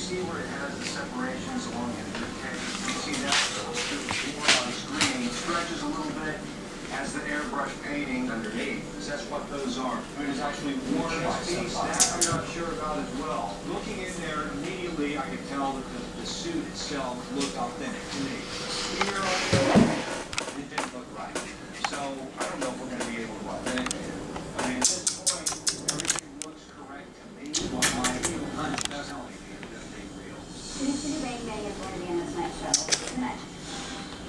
see where it has the separations along the case? You see that the on screen stretches a little bit as the airbrush painting underneath. That's what those are. There's actually one piece that I'm not sure about as well. Looking in there immediately, I could tell that the suit itself looked authentic to me. Here on the other hand, it didn't look right. So I don't know if we're going to be able to authenticate it. I mean, at this point, everything looks correct to me. What my hunch does tell me is that they real. City Bang Bang is going to be in this night show tonight.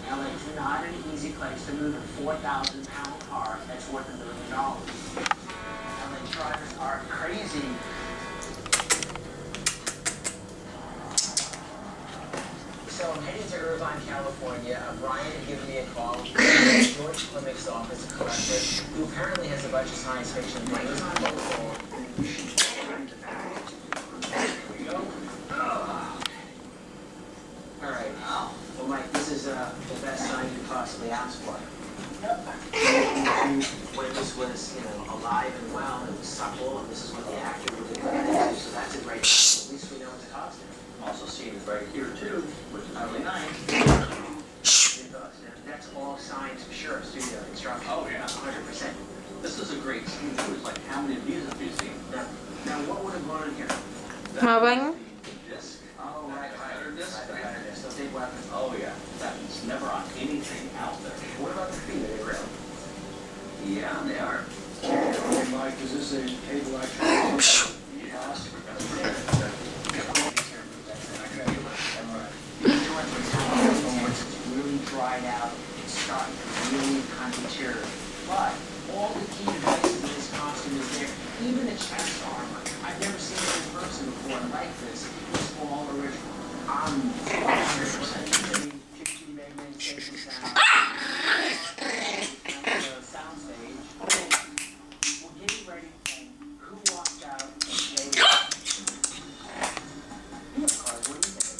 LA's not an easy place to move a 4,000-pound car that's worth $1 million. LA drivers are crazy. So I'm heading to Irvine, California. Brian had given me a call. George Klimak's office, a collector, who apparently has a bunch of science fiction things on local. Here we go. All right. Well, Mike, this is the best sign you could possibly ask for. When this was, alive and well, it was supple, and this is what the actor would have done into, so that's a great sign. At least we know it's a costume. Also seen it right here, too, which is really nice. That's all signs for sure, studio construction. Oh, yeah. 100%. This is a great scene, too. It's like, how many of these have you seen? Now what would have gone in here? Mabang. Disc. Oh, right. The big weapon. Oh, yeah. That's never on anything out there. What about the feet? Are they real? Yeah, they are. Mike, is this a cable action? It's really dried out. It's starting to really kind of mature. But all the key devices in this costume is there. Even the chest armor. I've never seen it in person before like this. It's all original. I'm 100% Puppies Magnet Station Sound. Soundstage. We're getting ready to play Who Walked Out and Played It. You have cars, what do you think?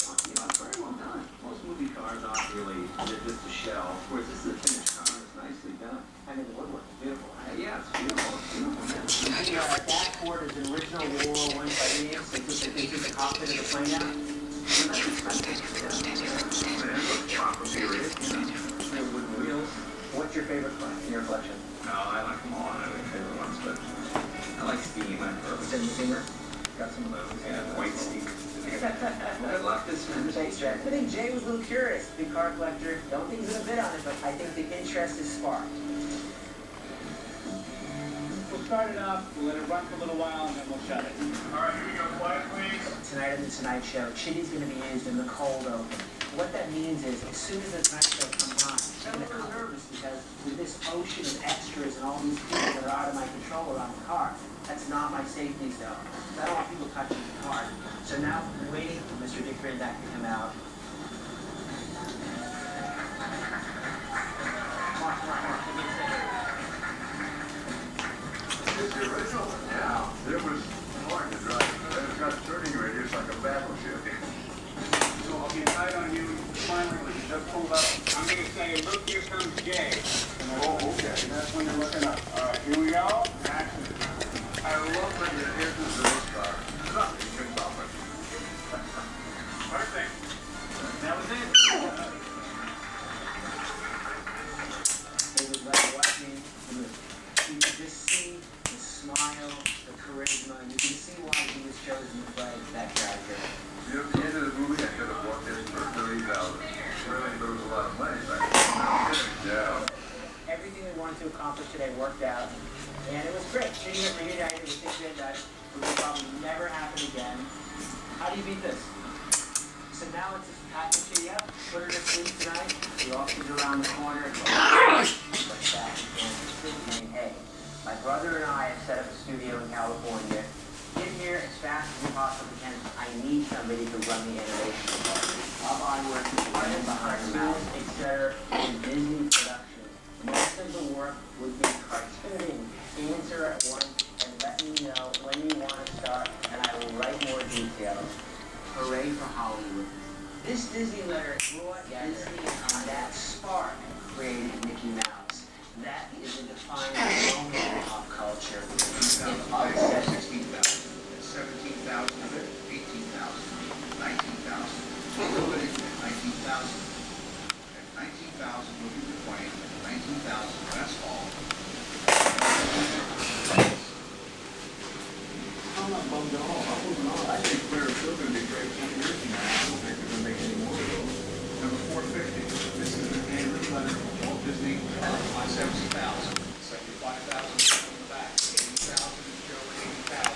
Very well done. Most movie cars aren't really just a shell. Whereas this is a finished car. It's nicely done. I mean, the woodwork is beautiful. Yeah, it's beautiful. It's beautiful. The dashboard is an original World War I Titanium. They took the cockpit of the plane out. Wooden wheels. What's your favorite car in your collection? No, I like them all. I have favorite ones, but I like Steam. Steamer. Got some of those. Yeah, white Steam. Good luck this time. Thanks, Jack. I think Jay was a little curious. Big car collector. Don't think he's gonna bid on it, but I think the interest is sparked. We'll start it up, we'll let it run for a little while, and then we'll shut it. All right, here we go. Quiet, please. Tonight on The Tonight Show, Chitty's going to be used in the cold open. What that means is, as soon as The Tonight Show comes on, I'm a little nervous because with this ocean of extras and all these people that are out of my control around the car, that's not my safety zone. I don't want people touching the car. So now I'm waiting for Mr. Dick Van Dyke to come out. Mark, give me a second. It's the original one. Yeah. It was hard to drive. It's got turning radius like a battleship. So I'll get tight on you finally when you just pulled up. I'm going to say, look, here comes Jay. Oh, okay. And that's when you're looking up. All right, here we go. Action. I love when you hear this race car. Nothing can stop it. Perfect. That was it. It was like watching, you could just see the smile, the charisma, and you can see why he was chosen to play that character. You know, at the end of the movie, I could have walked in for $30,000. Really, there was a lot of money back then. Yeah. Everything we wanted to accomplish today worked out, and it was great. Sitting here reunited with Dick Van Dyke, which will probably never happen again. How do you beat this? So now it's just pack the kitty up, put her to sleep tonight. The officer's around the corner. Hey, my brother and I have set up a studio in California. Get here as fast as we possibly can. I need somebody to run the animation department. I'm working behind the mouse, etc. in Disney Productions. Most of the work would be cartooning. Answer at once and let me know when you want to start, and I will write more details. Hooray for Hollywood. This Disney letter brought Disney on that spark created Mickey Mouse. That is a defining moment in pop culture. $16,000, 17,000 of it, 18,000, 19,000. looking for 20, 19,000 last fall. I'm not bummed at all. I think Claire's still going to be great 10 years from now. I don't think they're going to make any more of those. Number 450. This is an handwritten letter from Walt Disney on 70,000. 75,000 on the back. 80,000 is Joe. 80,000.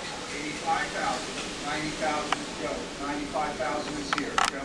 85,000. 90,000 is Joe. 95,000 is here. Joe.